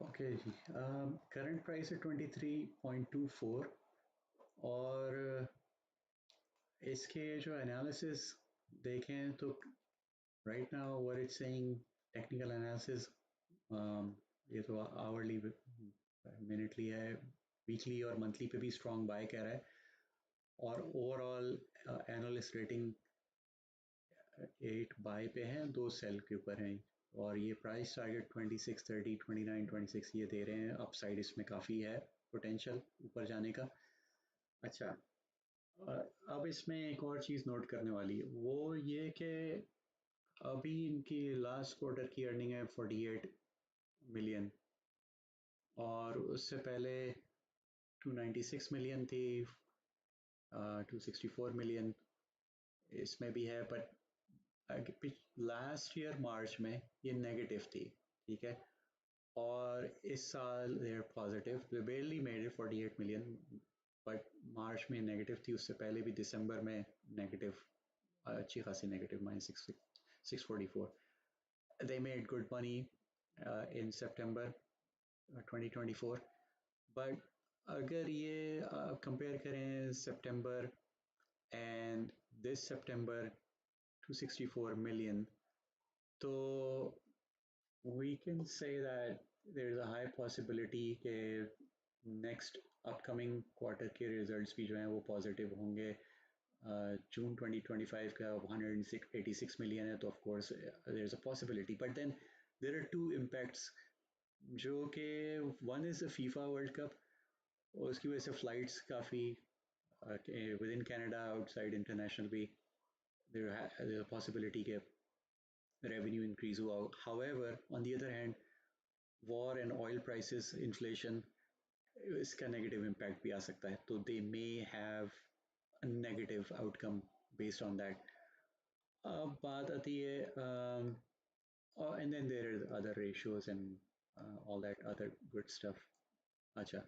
Okay जी। Current price है 23.24। और इसके जो एनालिसिस देखें तो right now what it's saying, technical analysis, ये तो आवरली मिनटली है, वीकली और मंथली पे भी स्ट्रॉन्ग बाय कह रहा है। और ओवरऑल एनालिस्ट रेटिंग 8 बाय पे है, 2 सेल के ऊपर हैं। और ये प्राइस टारगेट 2630, 2926 ये दे रहे हैं। अपसाइड इसमें काफ़ी है, पोटेंशियल ऊपर जाने का। अच्छा, अब इसमें एक और चीज़ नोट करने वाली है, वो ये कि अभी इनकी लास्ट क्वार्टर की अर्निंग है 48 मिलियन, और उससे पहले 296 मिलियन थी, 264 मिलियन इसमें भी है। बट लास्ट ईयर मार्च में ये नेगेटिव थी, ठीक है। और इस साल there positive, they barely made it 48 million, but March में नेगेटिव थी। उससे पहले भी दिसंबर में नेगेटिव, अच्छी खासी negative, -644। They made good money in September 2024। But अगर ये कंपेयर करें सितंबर एंड दिस सितंबर, 264 million, तो we can say that there is a high possibility कि नेक्स्ट अपकमिंग क्वार्टर के रिजल्ट्स भी जो हैं वो पॉजिटिव होंगे। जून 2025 का 186 मिलियन है, तो of course there is a possibility, but then there are two impacts जो कि one is the FIFA World Cup, और उसकी वजह से फ्लाइट्स काफ़ी within Canada, outside international भी देयर पॉसिबिलिटी के रेवेन्यू इंक्रीज हुआ। However on the other hand, war and oil prices, inflation, इसका नेगेटिव इम्पैक्ट भी आ सकता है, तो they may have a negative outcome based on that. अब बात आती है and then there are other ratios and all that other good stuff. अच्छा,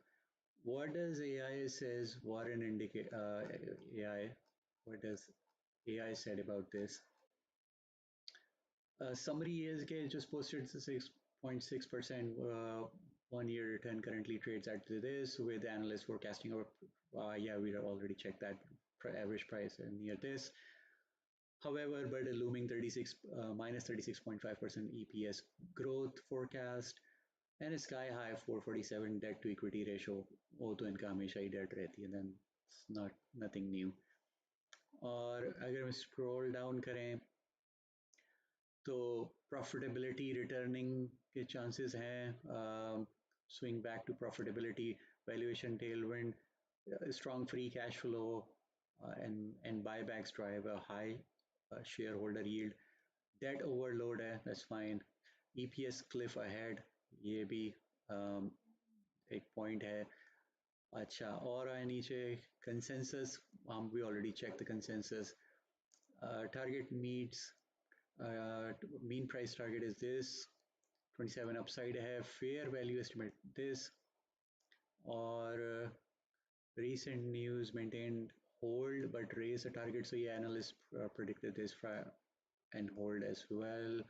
what does AI says Warren indicate, AI, what does AI said about this? Summary is that just posted 6.6% 1 year return currently trades at this, with analysts forecasting over, yeah, we have already checked that average price near this. However, but a looming 36 minus 36.5% EPS growth forecast and a sky high 447 debt to equity ratio, वो तो इनका हमेशा ही debt रहती है, then it's not nothing new. और अगर हम scroll down करें तो प्रॉफिटेबिलिटी रिटर्निंग के चांसेस हैं, swing back to profitability, valuation tailwind, strong free cash flow, and buybacks drive a high shareholder yield. Debt overload है, that's fine. EPS cliff ahead, ये भी एक पॉइंट है। अच्छा, और आए नीचे कंसेंसस, हम भी already check the consensus. Target meets, mean price target is this, 27 upside है, fair value estimate this, और recent news maintained hold but raise the target, so yeah, analysts predicted this and hold as well,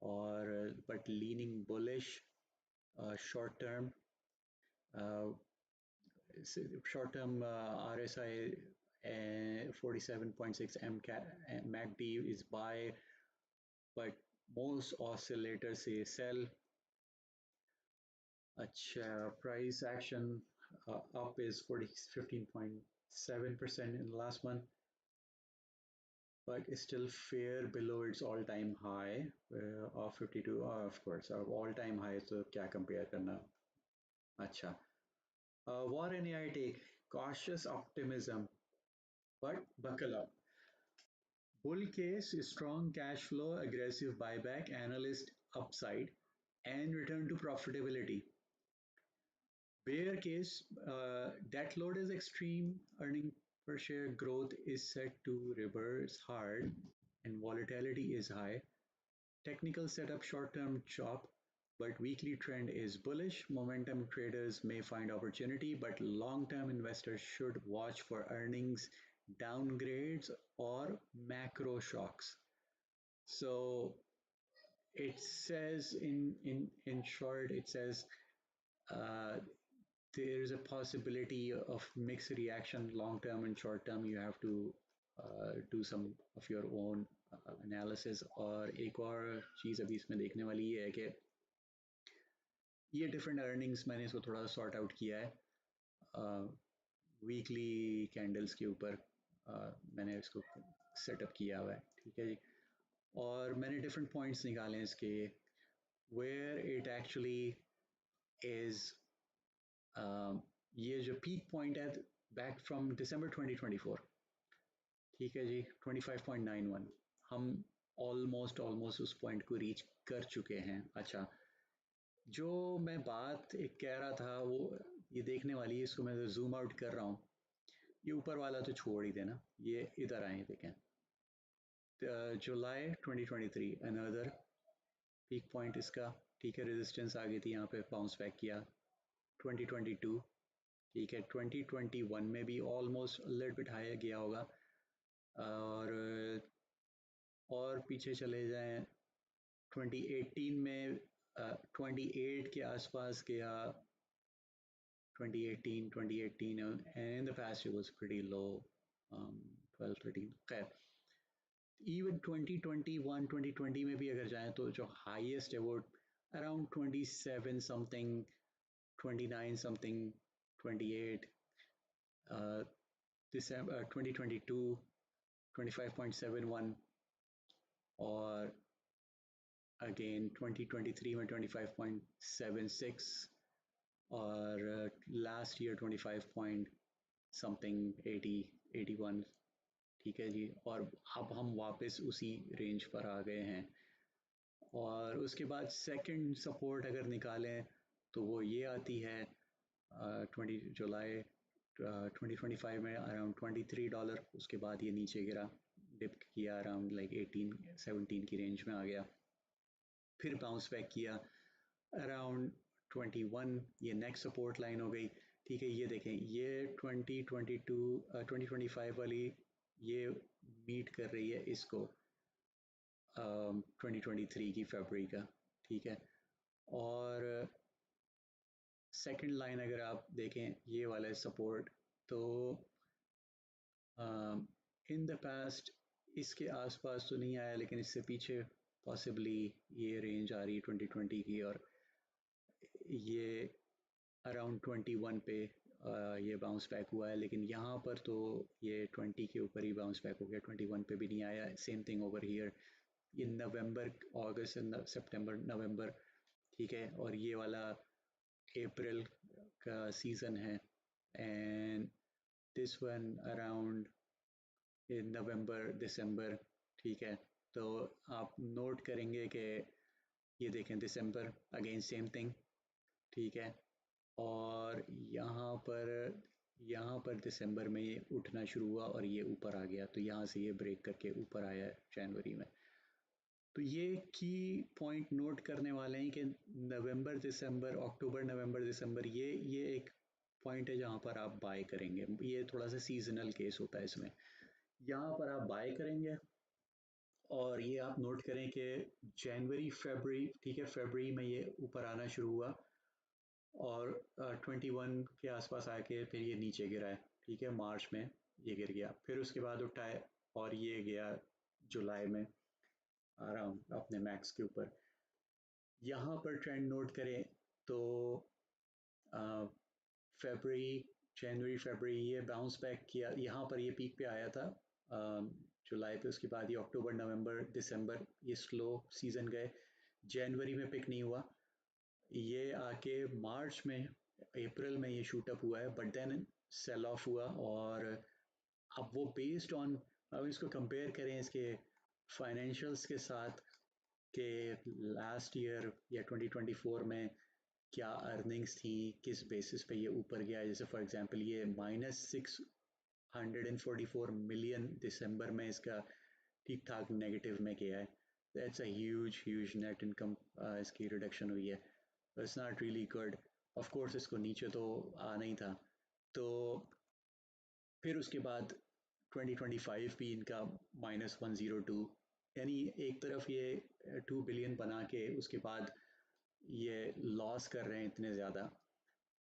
or but leaning bullish short term. uh, Short term RSI 47.6 MACD is buy, but most oscillators say sell. Acha, price action up is 15.7% in the last month, but it's still fair below its all-time high of 52. Of course, all-time high, so क्या compare करना? अच्छा, war and AI take cautious optimism, but buckle up. Bull case, strong cash flow, aggressive buyback, analyst upside, and return to profitability. Bear case, debt load is extreme, earning per share growth is set to reverse hard, and volatility is high. Technical setup short-term chop, but weekly trend is bullish. Momentum traders may find opportunity, but long-term investors should watch for earnings downgrades or macro shocks. So It says in short, it says uh, there is a possibility of mixed reaction long term and short term. You have to do some of your own analysis. और एक और चीज़ अभी इसमें देखने वाली ये है कि ये डिफरेंट अर्निंग्स मैंने इसको थोड़ा सॉर्ट आउट किया है वीकली कैंडल्स के ऊपर मैंने इसको सेटअप किया हुआ है, ठीक है जी। और मैंने डिफरेंट पॉइंट्स निकाले हैं इसके वेयर इट एक्चुअली इज ये जो पीक पॉइंट है बैक फ्रॉम दिसंबर 2024, ठीक है जी, 25.91 हम ऑलमोस्ट ऑलमोस्ट उस पॉइंट को रीच कर चुके हैं। अच्छा, जो मैं बात एक कह रहा था वो ये देखने वाली है, इसको मैं जूम आउट कर रहा हूँ, ये ऊपर वाला तो छोड़ ही देना, ये इधर आए देखें, जुलाई 2023 अनदर पीक पॉइंट इसका, ठीक है, रेजिस्टेंस आ गई थी यहाँ पे, बाउंस बैक किया 2022, ठीक है, 2021 में भी ऑलमोस्ट लिटिल बिट हाई गया होगा, और पीछे चले जाएं 2018 में 28 के आसपास गया, 2018 and in the past it was pretty low, 12 13 खैर, इवन 2021 2020 में भी अगर जाएं तो जो हाईएस्ट है वो अराउंड 27 समथिंग, 29 समथिंग, 28 दिसंबर 2022 25.71 और अगेन 2023 में 25.76 और लास्ट ईयर 25 पॉइंट समथिंग 80 81, ठीक है जी। और अब हम वापस उसी रेंज पर आ गए हैं, और उसके बाद सेकंड सपोर्ट अगर निकालें तो वो ये आती है 20 जुलाई 2025 में अराउंड $23, उसके बाद ये नीचे गिरा, डिप किया अराउंड लाइक 18 17 की रेंज में आ गया, फिर बाउंस बैक किया अराउंड 21, ये नेक्स्ट सपोर्ट लाइन हो गई, ठीक है। ये देखें, ये 2025 वाली ये मीट कर रही है इसको 2023 की फरवरी का, ठीक है। और सेकंड लाइन अगर आप देखें ये वाला सपोर्ट, तो इन द पास्ट इसके आसपास तो नहीं आया, लेकिन इससे पीछे पॉसिबली ये रेंज आ रही है 2020 की, और ये अराउंड 21 पे ये बाउंस बैक हुआ है, लेकिन यहाँ पर तो ये 20 के ऊपर ही बाउंस बैक हो गया, 21 पे भी नहीं आया। सेम थिंग ओवर हियर, ये नवंबर अगस्त सितंबर नवंबर, ठीक है, और ये वाला अप्रैल का सीज़न है, एंड दिस वन अराउंड नवंबर दिसंबर, ठीक है। तो आप नोट करेंगे कि ये देखें दिसंबर अगेन सेम थिंग, ठीक है, और यहाँ पर दिसंबर में ये उठना शुरू हुआ और ये ऊपर आ गया, तो यहाँ से ये ब्रेक करके ऊपर आया है जनवरी में। तो ये की पॉइंट नोट करने वाले हैं कि नवंबर दिसंबर अक्टूबर नवंबर दिसंबर ये एक पॉइंट है जहाँ पर आप बाय करेंगे, ये थोड़ा सा सीजनल केस होता है इसमें, यहाँ पर आप बाय करेंगे। और ये आप नोट करें कि जनवरी फरवरी, ठीक है, फरवरी में ये ऊपर आना शुरू हुआ और 21 के आसपास आके फिर ये नीचे गिरा है, ठीक है, मार्च में ये गिर गया, फिर उसके बाद उठा है और ये गया जुलाई में अराउंड अपने मैक्स के ऊपर। यहाँ पर ट्रेंड नोट करें तो फरवरी जनवरी फरवरी ये बाउंस बैक किया, यहाँ पर ये पीक पे आया था जुलाई पे, उसके बाद ये अक्टूबर नवंबर दिसंबर ये स्लो सीजन गए, जनवरी में पिक नहीं हुआ, ये आके मार्च में अप्रैल में ये शूट अप हुआ है, बट देन सेल ऑफ हुआ। और अब वो बेस्ड ऑन, अब इसको कंपेयर करें इसके फाइनेंशियल्स के साथ कि लास्ट ईयर या 2024 में क्या अर्निंग्स थी, किस बेसिस पे ये ऊपर गया, जैसे फॉर एग्जांपल ये -644 मिलियन दिसंबर में इसका ठीक ठाक नेगेटिव में गया है, that's a huge net income इसकी रिडक्शन हुई है, it's not really good. Of course इसको नीचे तो आना ही था, तो फिर उसके बाद 2025 भी इनका -102, यानी एक तरफ ये 2 बिलियन बना के उसके बाद ये लॉस कर रहे हैं इतने ज़्यादा,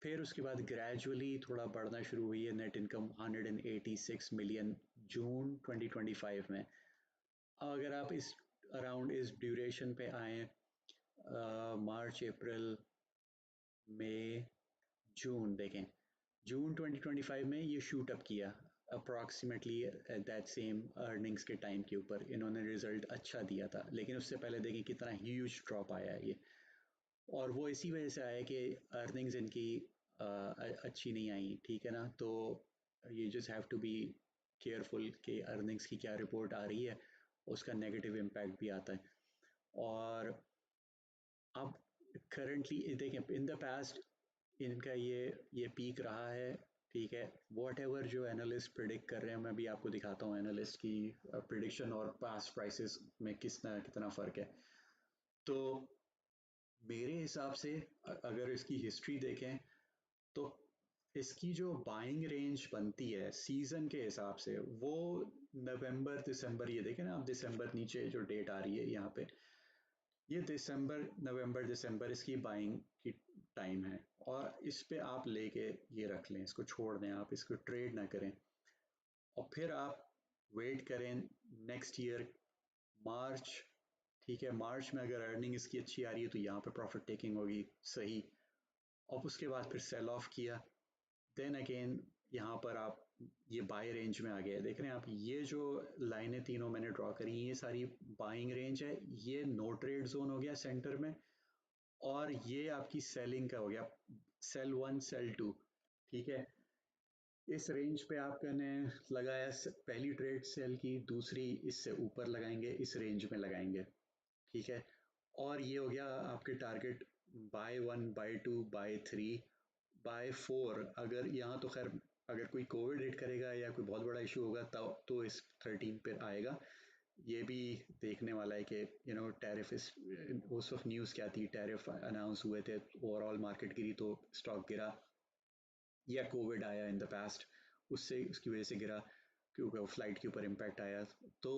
फिर उसके बाद ग्रेजुअली थोड़ा बढ़ना शुरू हुई है नेट इनकम 186 मिलियन जून 2025 में। अगर आप इस अराउंड इस ड्यूरेशन पे आए, मार्च अप्रैल मई जून देखें, जून 2025 में ये शूट अप किया approximately at that same earnings के टाइम के ऊपर इन्होंने रिजल्ट अच्छा दिया था, लेकिन उससे पहले देखें कितना ह्यूज ड्रॉप आया है ये। और वो इसी वजह से आया कि अर्निंग्स इनकी अच्छी नहीं आई, ठीक है ना। तो you just have to be careful कि अर्निंग्स की क्या रिपोर्ट आ रही है, उसका नेगेटिव इम्पैक्ट भी आता है। और अब करंटली देखें इन द पास्ट इनका ये पीक रहा है, ठीक है। वॉट एवर जो एनालिस्ट प्रिडिक्ट कर रहे हैं, मैं भी आपको दिखाता हूँ एनालिस्ट की प्रिडिक्शन और पास्ट प्राइसेस में कितना फ़र्क है। तो मेरे हिसाब से अगर इसकी हिस्ट्री देखें तो इसकी जो बाइंग रेंज बनती है सीजन के हिसाब से वो नवंबर दिसंबर, ये देखें ना आप, दिसंबर नीचे जो डेट आ रही है यहाँ पे, ये दिसंबर नवंबर दिसंबर इसकी बाइंग की टाइम है। और इस पे आप लेके ये रख लें, इसको छोड़ दें, आप इसको ट्रेड ना करें, और फिर आप वेट करें नेक्स्ट ईयर मार्च, ठीक है। मार्च में अगर अर्निंग इसकी अच्छी आ रही है तो यहाँ पे प्रॉफिट टेकिंग होगी सही, और उसके बाद फिर सेल ऑफ किया, देन अगेन यहाँ पर आप ये बाय रेंज में आ गए। देख रहे हैं आप, ये जो लाइनें तीनों मैंने ड्रॉ करी ये सारी बाइंग रेंज है, ये नो ट्रेड जोन हो गया सेंटर में, और ये आपकी सेलिंग का हो गया, सेल वन सेल टू, ठीक है। इस रेंज पे आपने लगाया पहली ट्रेड सेल की, दूसरी इससे ऊपर लगाएंगे, इस रेंज में लगाएंगे, ठीक है। और ये हो गया आपके target by one by two by three by four. अगर यहाँ तो खैर अगर कोई कोविड हिट करेगा या कोई बहुत बड़ा इशू होगा तब तो इस 13 पे आएगा। ये भी देखने वाला है कि टैरिफ इस उस वक्त न्यूज़ क्या थी, टैरिफ अनाउंस हुए थे, ओवरऑल मार्केट गिरी तो स्टॉक गिरा, या कोविड आया इन द पास्ट उससे उसकी वजह से गिरा क्योंकि फ्लाइट के ऊपर इम्पैक्ट आया। तो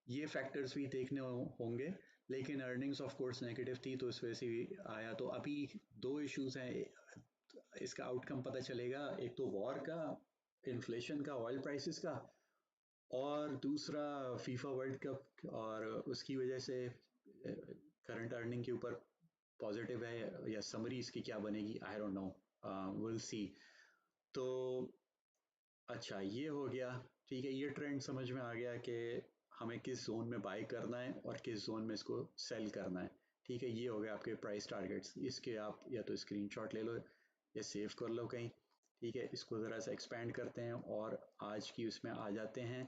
ये फैक्टर्स भी देखने होंगे, लेकिन अर्निंग्स ऑफ कोर्स नेगेटिव थी तो इस वजह से भी आया। तो अभी दो इश्यूज हैं, इसका आउटकम पता चलेगा, एक तो वॉर का, इन्फ्लेशन का, ऑयल प्राइसेस का, और दूसरा फीफा वर्ल्ड कप, और उसकी वजह से करंट अर्निंग के ऊपर पॉजिटिव है या समरी इसकी क्या बनेगी, I don't know, will see. तो अच्छा ये हो गया, ठीक है। ये ट्रेंड समझ में आ गया कि हमें किस जोन में बाय करना है और किस जोन में इसको सेल करना है, ठीक है। ये हो गया आपके प्राइस टारगेट्स, इसके आप या तो स्क्रीनशॉट ले लो या सेव कर लो कहीं, ठीक है। इसको ज़रा सा एक्सपेंड करते हैं और आज की उसमें आ जाते हैं।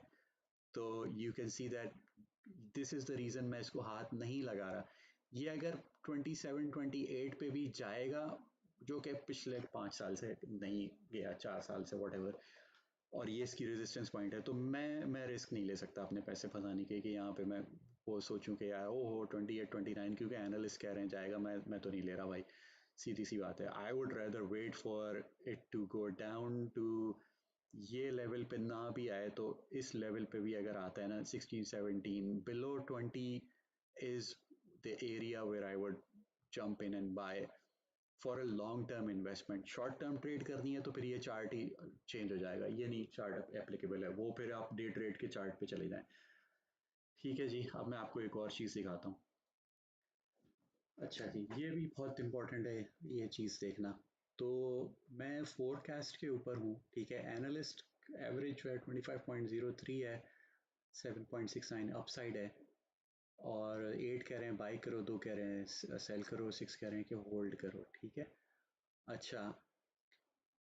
तो you can see that this is the reason मैं इसको हाथ नहीं लगा रहा। ये अगर 27-28 पे भी जाएगा, जो कि पिछले 5 साल से नहीं गया, 4 साल से वट, और ये इसकी रेजिस्टेंस पॉइंट है, तो मैं रिस्क नहीं ले सकता अपने पैसे फंसाने के कि यहाँ पे मैं वो सोचूं कि यार ओ हो 28-29 क्योंकि एनालिस्ट कह रहे हैं जाएगा, मैं तो नहीं ले रहा भाई, सीधी सी बात है। I would rather wait for it to go down to ये लेवल पे ना भी आए तो इस लेवल पे भी अगर आता है ना 16-17 below 20 is the area where I would jump in and buy for a long term investment. Short term trade करनी है तो फिर ये चार्ट ही चेंज हो जाएगा, ये नहीं चार्ट एप्लीकेबल है, वो फिर आप डे ट्रेड के चार्ट पे चले जाएं। ठीक है जी, अब मैं आपको एक और चीज़ दिखाता हूँ। अच्छा जी, ये भी बहुत इंपॉर्टेंट है ये चीज़ देखना। तो मैं फोरकास्ट के ऊपर हूँ, ठीक है। एनालिस्ट एवरेज जो है 25.03 है, 7.69 अपसाइड है, और 8 कह रहे हैं बाई करो, 2 कह रहे हैं सेल करो, 6 कह रहे हैं कि होल्ड करो, ठीक है। अच्छा,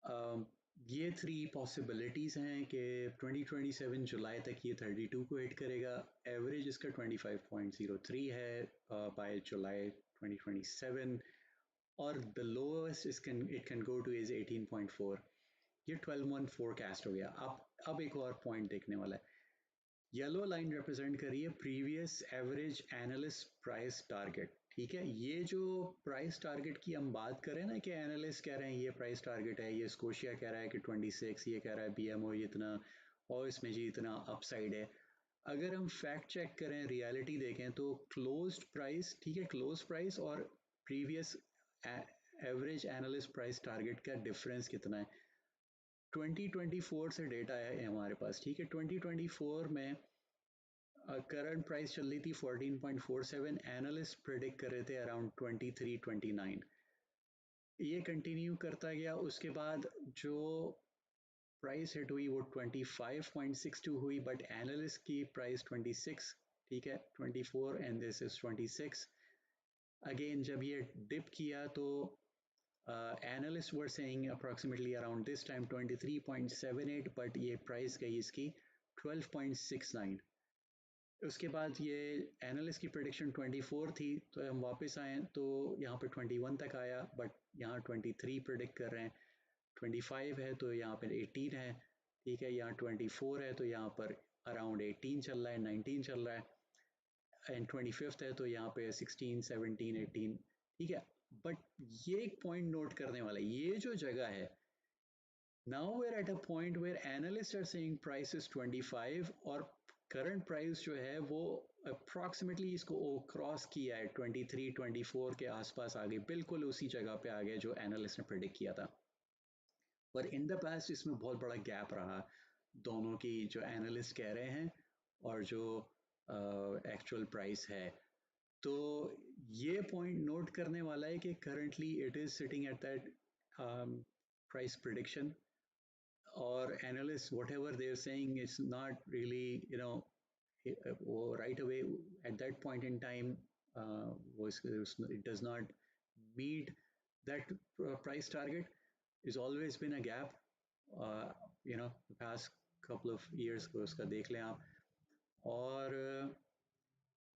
अम, ये थ्री पॉसिबिलिटीज़ हैं कि 2027 जुलाई तक ये 32 को हिट करेगा। एवरेज इसका 25.03 है बाय जुलाई 2027, और the lowest it can go two is 18.4। ये 12 मंथ फोरकास्ट हो गया। अब एक और पॉइंट देखने वाला है। येलो लाइन रिप्रेजेंट कर रही है previous average analyst price target, ठीक है। ये जो प्राइस टारगेट की हम बात करें ना कि एनालिस्ट कह रहे हैं ये प्राइस टारगेट है, ये स्कोशिया कह रहा है कि 26, ये कह रहा है बीएमओ इतना, और इसमें जी इतना अपसाइड है, अगर हम फैक्ट चेक करें, रियलिटी देखें तो क्लोज्ड प्राइस, ठीक है, क्लोज प्राइस और previous average analyst price target का डिफरेंस कितना है। 2024 से डेटा है हमारे पास, ठीक है। 2024 में करंट प्राइस चल रही थी 14.47, एनालिस्ट प्रेडिक्ट कर रहे थे अराउंड 23-29। ये कंटिन्यू करता गया, उसके बाद जो प्राइस हिट हुई वो 25.62 हुई, बट एनालिस्ट की प्राइस 26, ठीक है, 24 एंड दिस इज 26। अगेन जब ये डिप किया तो analysts were saying approximately around this time 23.78, but ये प्राइस गई इसकी 12.69। उसके बाद ये एनालिस्ट की प्रेडिक्शन 24 थी, तो हम वापस आए तो यहाँ पे 21 तक आया, बट यहाँ 23 प्रेडिक्ट कर रहे हैं। 25 है तो यहाँ पर 18 है, ठीक है। यहाँ 24 है तो यहाँ पर अराउंड 18 चल रहा है, 19 चल रहा है, एंड 25 है तो यहाँ पे 16, 17, 18, ठीक है। बट ये एक पॉइंट नोट करने वाला है, ये जो जगह है, now we're at a point where analysts are saying price is 25 और करंट प्राइस जो है वो अप्रॉक्सीमेटली इसको क्रॉस किया है, 23, 24 के आसपास आ गए, बिल्कुल उसी जगह पे आ गए जो एनालिस्ट ने प्रेडिक्ट किया था। पर इन द पास्ट इसमें बहुत बड़ा गैप रहा दोनों की, जो एनालिस्ट कह रहे हैं और जो एक्चुअल प्राइस है। तो ये पॉइंट नोट करने वाला है कि currently it is sitting at that price prediction, और analysts whatever they're saying is not really, you know, right away at that point in time it does not meet that price target. Is always been a gap, you know, the past couple of years को उसका देख लें आप। और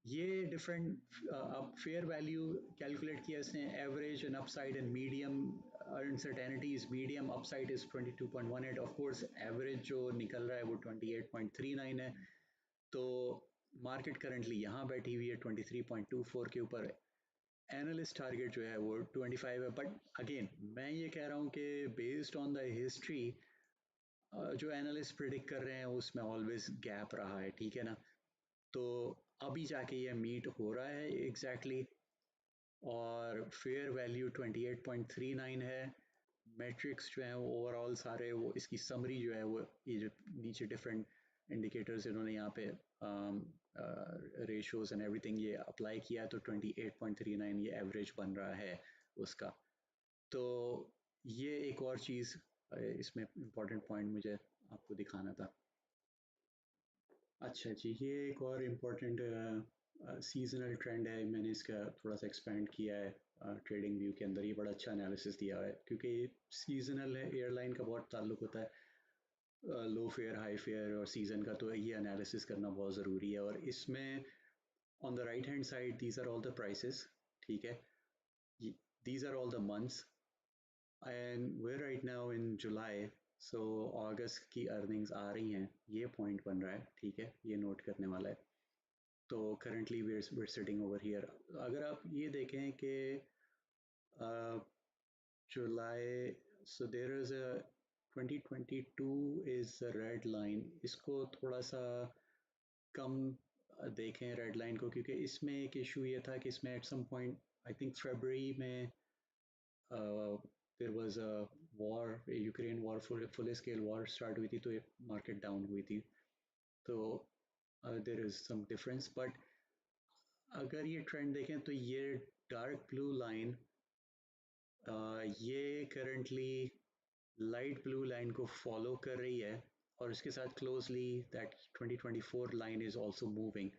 ये different अब fair value calculate किया इसने, average and upside and medium uncertainty is medium, upside is 22.18। Of course average जो निकल रहा है वो 28.39 है। तो मार्केट करंटली यहाँ बैठी हुई है 23.24 के ऊपर, एनालिस्ट टारगेट जो है वो 25 है। बट अगेन मैं ये कह रहा हूँ कि बेस्ड ऑन द हिस्ट्री जो एनालिस्ट प्रिडिक्ट कर रहे हैं उसमें ऑलवेज गैप रहा है, ठीक है ना। तो अभी जाके ये मीट हो रहा है एग्जैक्टली exactly, और फेयर वैल्यू 28.39 है। मैट्रिक्स जो है वो ओवरऑल सारे, वो इसकी समरी जो है वो ये जो नीचे डिफरेंट इंडिकेटर्स इन्होंने यहाँ पे रेशियोज एंड एवरीथिंग ये अप्लाई किया है, तो 28.39 ये एवरेज बन रहा है उसका। तो ये एक और चीज़ इसमें इम्पोर्टेंट पॉइंट मुझे आपको दिखाना था। अच्छा जी, ये एक और इम्पोर्टेंट सीजनल ट्रेंड है, मैंने इसका थोड़ा सा एक्सपेंड किया है ट्रेडिंग व्यू के अंदर। ये बड़ा अच्छा एनालिसिस दिया है, क्योंकि सीजनल है, एयरलाइन का बहुत ताल्लुक होता है लो फेयर हाई फेयर और सीज़न का, तो ये एनालिसिस करना बहुत ज़रूरी है। और इसमें on the right hand side these are all the prices, ठीक है, these are all the months and where right now in July. So अगस्त की अर्निंग्स आ रही हैं, ये पॉइंट बन रहा है, ठीक है, ये नोट करने वाला है। तो currently we're sitting over here। अगर आप ये देखें कि जुलाई, so there is a 2022 is a red line, इसको थोड़ा सा कम देखें रेड लाइन को, क्योंकि इसमें एक इशू ये था कि इसमें at some point I think फरवरी में there was a war, Ukraine war, full scale war start हुई थी, तो मार्केट डाउन हुई थी। तो there is some difference, but अगर ये ट्रेंड देखें तो ये डार्क ब्लू लाइन ये करंटली लाइट ब्लू लाइन को फॉलो कर रही है, और उसके साथ closely that 2024 line is also moving,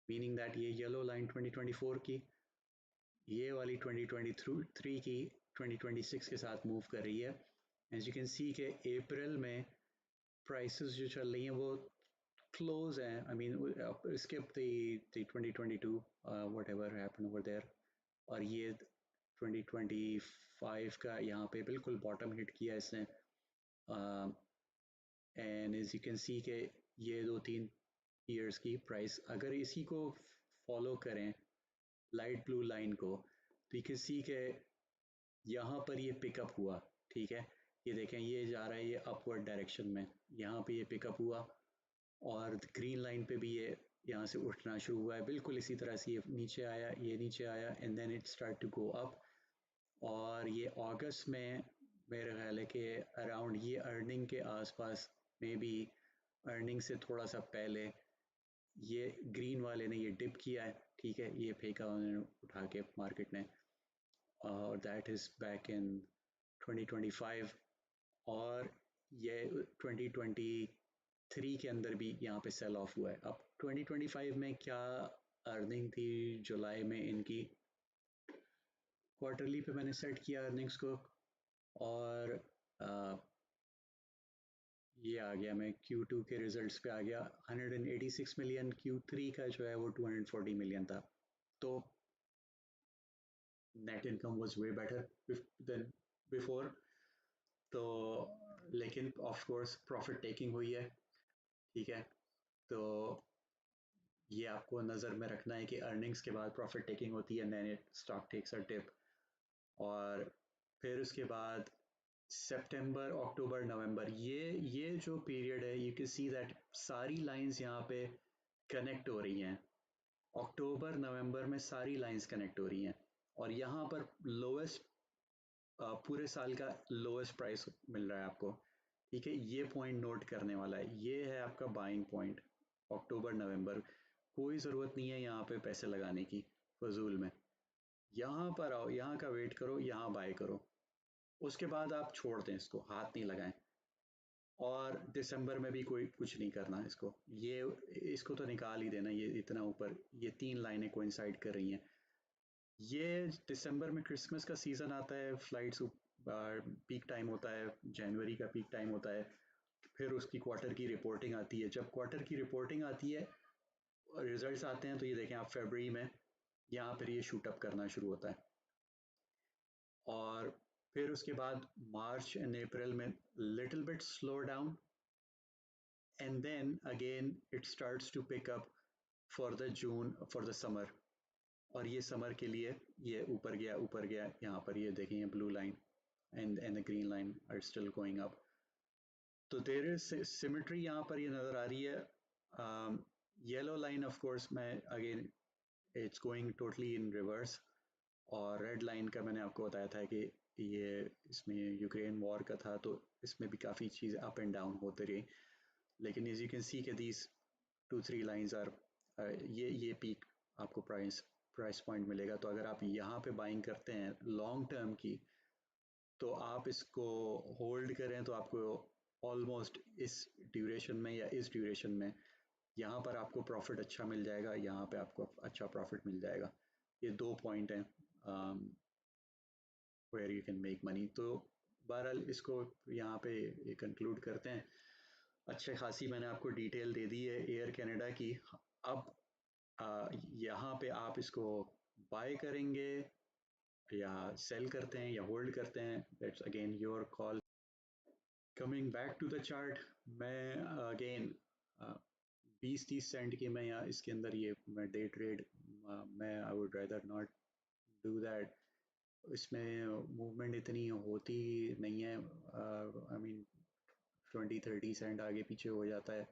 meaning that ये येलो लाइन 2024 की, ये वाली 2023 की 2026 के साथ मूव कर रही है। एज यू कैन सी के अप्रैल में प्राइसेस जो चल रही हैं वो close I mean skip the 2022 whatever happened over there, और ये 2025 का यहाँ पे बिल्कुल बॉटम हिट किया इसने। And as you can see के ये 2-3 ईयर्स की प्राइस अगर इसी को फॉलो करें लाइट ब्लू लाइन को, तो यू कैन सी के यहाँ पर ये पिकअप हुआ, ठीक है, ये देखें ये जा रहा है ये अपवर्ड डायरेक्शन में, यहाँ पे ये पिकअप हुआ और ग्रीन लाइन पे भी ये यहाँ से उठना शुरू हुआ है, बिल्कुल इसी तरह से ये नीचे आया, ये नीचे आया, and then it start to go up. और ये अगस्त में मेरे ख्याल है कि अराउंड ये अर्निंग के आसपास, मे बी अर्निंग से थोड़ा सा पहले, ये ग्रीन वाले ने ये डिप किया है, ठीक है, ये फेंका उन्होंने उठा के मार्केट ने, और दैट इज़ बैक इन 2025। और ये 2023 के अंदर भी यहाँ पे सेल ऑफ हुआ है। अब 2025 में क्या अर्निंग थी जुलाई में इनकी, क्वार्टरली पे मैंने सेट किया अर्निंग्स को, और आ, ये आ गया, मैं Q2 के रिजल्ट्स पे आ गया, 186 मिलियन, Q3 का जो है वो 240 मिलियन था। तो net income was way better than before. तो लेकिन ऑफ कोर्स प्रॉफिट टेकिंग हुई है, ठीक है। तो ये आपको नज़र में रखना है कि अर्निंग्स के बाद प्रॉफिट टेकिंग होती है, then it stock takes a tip. और फिर उसके बाद सितंबर, अक्टूबर, नवंबर, ये जो पीरियड है, यू कैन सी दैट सारी लाइंस यहाँ पे कनेक्ट हो रही हैं। अक्टूबर नवंबर में सारी लाइंस कनेक्ट हो रही हैं, और यहाँ पर लोएस्ट, पूरे साल का लोएस्ट प्राइस मिल रहा है आपको, ठीक है। ये पॉइंट नोट करने वाला है, ये है आपका बाइंग पॉइंट, अक्टूबर नवंबर। कोई ज़रूरत नहीं है यहाँ पे पैसे लगाने की फजूल में, यहाँ पर आओ, यहाँ का वेट करो, यहाँ बाय करो, उसके बाद आप छोड़ दें, इसको हाथ नहीं लगाएं। और दिसंबर में भी कोई कुछ नहीं करना इसको, ये इसको तो निकाल ही देना, ये इतना ऊपर, ये तीन लाइनें कोइंसाइड कर रही हैं। ये दिसंबर में क्रिसमस का सीज़न आता है, फ्लाइट्स पीक टाइम होता है, जनवरी का पीक टाइम होता है। फिर उसकी क्वार्टर की रिपोर्टिंग आती है, जब क्वार्टर की रिपोर्टिंग आती है, रिजल्ट्स आते हैं, तो ये देखें आप फरवरी में यहाँ पर ये शूट अप करना शुरू होता है। और फिर उसके बाद मार्च एंड अप्रैल में little bit slow down, and then again it starts to pick up for the June, for the summer. और ये समर के लिए ये ऊपर गया, ऊपर गया, यहाँ पर ये देखें, ये blue line and the green line are still going up. तो देयर इज सिमेट्री यहाँ पर ये नज़र आ रही है। येलो लाइन ऑफ कोर्स, मैं again it's going totally in reverse. और रेड लाइन का मैंने आपको बताया था कि ये इसमें यूक्रेन वॉर का था, तो इसमें भी काफ़ी चीज़ अप एंड डाउन होते रही। लेकिन एज यू कैन सी के दीज 2-3 लाइंस आर, ये पीक आपको प्राइस पॉइंट मिलेगा। तो अगर आप यहाँ पे बाइंग करते हैं लॉन्ग टर्म की, तो आप इसको होल्ड करें तो आपको ऑलमोस्ट इस ड्यूरेशन में या इस ड्यूरेशन में यहाँ पर आपको प्रॉफिट अच्छा मिल जाएगा, यहाँ पे आपको अच्छा प्रॉफिट मिल जाएगा। ये दो पॉइंट हैं where you can make money. तो बहरहाल इसको यहाँ पे कंक्लूड करते हैं। अच्छे खासी मैंने आपको डिटेल दे दी है एयर कनाडा की। अब यहाँ पे आप इसको बाय करेंगे या सेल करते हैं या होल्ड करते हैं, that's again your call. Coming back to the chart, मैं अगेन 20-30 सेंट की मैं यहाँ इसके अंदर ये मैं डे ट्रेड, मैं आई would rather not do that. इसमें मूवमेंट इतनी होती नहीं है, आई मीन 20-30 सेंट आगे पीछे हो जाता है।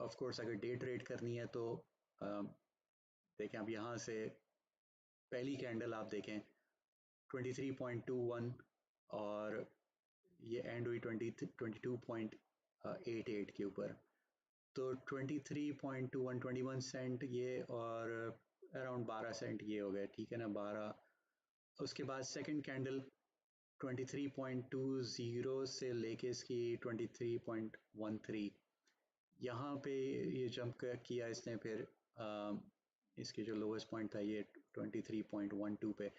ऑफ कोर्स अगर डे ट्रेड करनी है तो देखें आप यहाँ से पहली कैंडल आप देखें 23.21, और ये एंड हुई 22.88 के ऊपर। तो 23.21, 21 सेंट ये, और अराउंड 12 सेंट ये हो गए, ठीक है ना, 12। उसके बाद सेकंड कैंडल 23.20 से लेके इसकी 23.13, यहाँ पे ये जंप किया इसने। फिर इसके जो लोवेस्ट पॉइंट था ये 23.12 पे,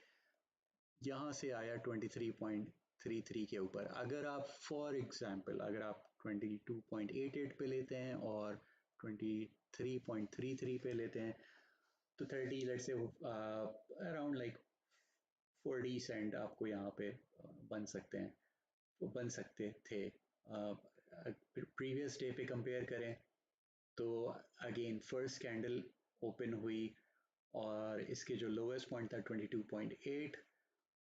यहाँ से आया 23.33 के ऊपर। अगर आप फॉर एग्जांपल अगर आप 22.88 पे लेते हैं और 23.33 पे लेते हैं, तो 30 let's say around like 40 Saint आपको यहाँ पे बन सकते हैं, वो बन सकते थे। प्रीवियस डे पे कंपेयर करें तो अगेन फर्स्ट कैंडल ओपन हुई और इसके जो लोएस्ट पॉइंट था 22.8,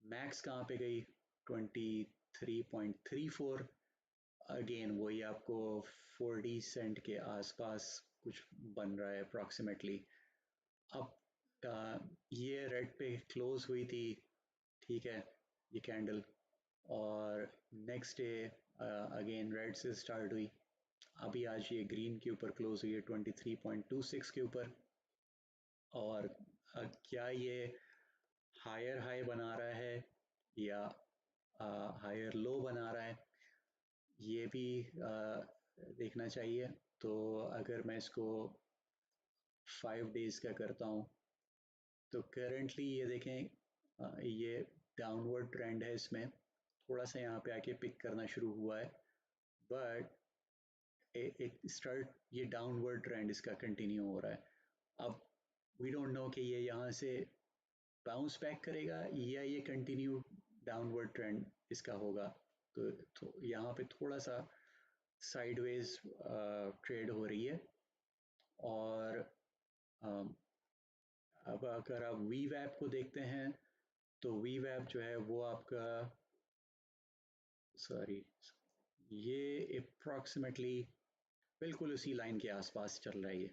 मैक्स कहाँ पे गई 23.34, अगेन वही आपको 40 सेंट के आसपास कुछ बन रहा है अप्रॉक्सीमेटली। अब ये रेड पे क्लोज हुई थी, ठीक है, ये कैंडल, और नेक्स्ट डे अगेन रेड से स्टार्ट हुई। अभी आज ये ग्रीन के ऊपर क्लोज हुई है 23.26 के ऊपर। और क्या ये हायर हाई बना रहा है या हायर लो बना रहा है, ये भी देखना चाहिए। तो अगर मैं इसको 5 डेज का करता हूँ तो करंटली ये देखें, ये डाउनवर्ड ट्रेंड है, इसमें थोड़ा सा यहाँ पे आके पिक करना शुरू हुआ है, बट एक स्टार्ट ये डाउनवर्ड ट्रेंड इसका कंटिन्यू हो रहा है। अब वी डोंट नो कि ये यहाँ से बाउंस बैक करेगा या ये कंटिन्यू डाउनवर्ड ट्रेंड इसका होगा। तो यहाँ पे थोड़ा सा साइडवेज ट्रेड हो रही है। और अब अगर आप वी वैप को देखते हैं तो वी वैप जो है वो आपका, सॉरी, ये अप्रॉक्सीमेटली बिल्कुल उसी लाइन के आसपास चल रहा है। ये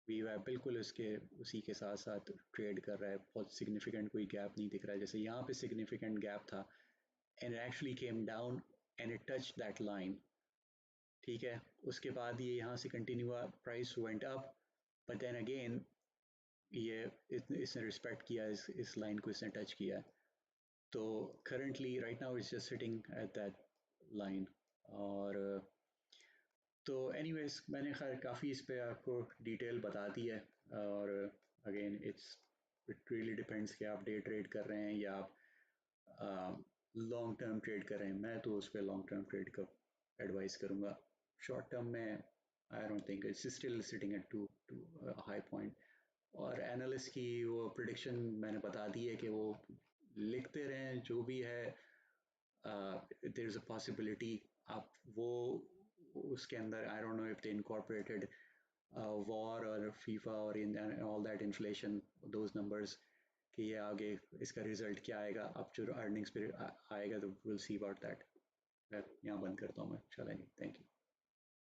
वी वैप बिल्कुल उसके उसी के साथ साथ ट्रेड कर रहा है, बहुत सिग्निफिकेंट कोई गैप नहीं दिख रहा है। जैसे यहाँ पे सिग्निफिकेंट गैप था and it actually came down and it touch that line, ठीक है। उसके बाद ये यहाँ से कंटिन्यू हुआ, price went up, but then again ये इसने रिस्पेक्ट किया, इस लाइन को इसने टच किया। तो currently right now it's just sitting at that line. और तो एनीवेज मैंने खैर काफ़ी इस पे आपको डिटेल बता दी है। और अगेन इट रियली डिपेंड्स कि आप डे ट्रेड कर रहे हैं या आप लॉन्ग टर्म ट्रेड कर रहे हैं। मैं तो उस पर लॉन्ग टर्म ट्रेड का एडवाइस करूँगा। शॉर्ट टर्म में I don't think it's still sitting at too high point. और एनालिस्ट की वो प्रिडिक्शन मैंने बता दी है कि वो लिखते रहें जो भी है, देयर इज़ अ पॉसिबिलिटी आप वो उसके अंदर, I don't know if they incorporated war और फीफा और in all that inflation, those numbers, कि ये आगे इसका रिजल्ट क्या आएगा, अब जो अर्निंग्स पे आएगा तो विल सी अबाउट दैट। मैं यहाँ बंद करता हूँ मैं, चलेंगे, थैंक यू।